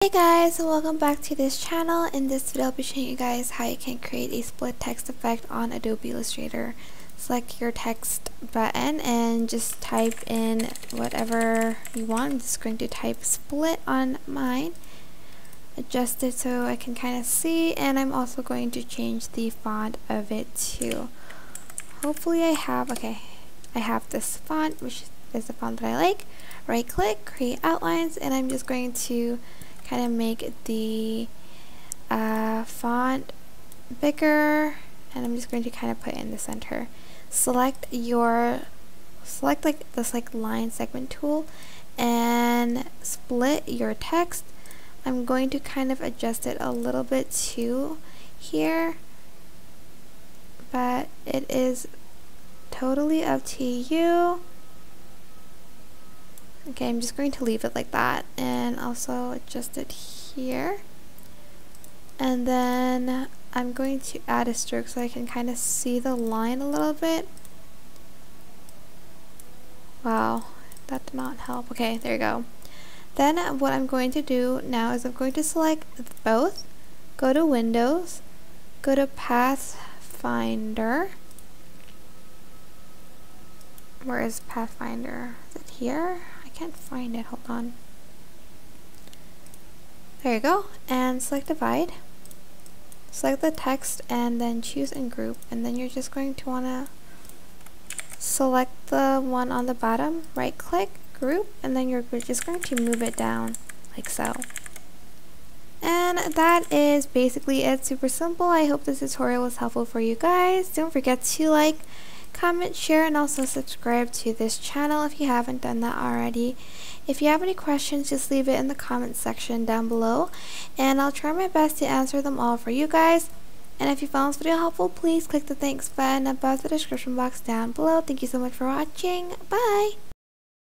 Hey guys, welcome back to this channel. In this video I'll be showing you guys how you can create a split text effect on Adobe Illustrator. Select your text button and just type in whatever you want. I'm just going to type split on mine. Adjust it so I can kind of see, and I'm also going to change the font of it too. Hopefully I have this font, which is the font that I like. Right click, create outlines, and I'm just going to kind of make the font bigger, and I'm just going to kind of put it in the center. Select like this line segment tool and split your text. I'm going to kind of adjust it a little bit too here, but it is totally up to you. Okay, I'm just going to leave it like that and also adjust it here. And then I'm going to add a stroke so I can kind of see the line a little bit. Wow, that did not help. Okay, there you go. Then what I'm going to do now is I'm going to select both, go to Windows, go to Pathfinder. Where is Pathfinder? Is it here? I can't find it. Hold on. There you go. And select divide. Select the text and then choose and group. And then you're just going to want to select the one on the bottom, right click, group, and then you're just going to move it down like so. And that is basically it. Super simple. I hope this tutorial was helpful for you guys. Don't forget to like, comment, share, and also subscribe to this channel if you haven't done that already. If you have any questions, just leave it in the comment section down below, and I'll try my best to answer them all for you guys. And if you found this video helpful, please click the thanks button above the description box down below. Thank you so much for watching. Bye!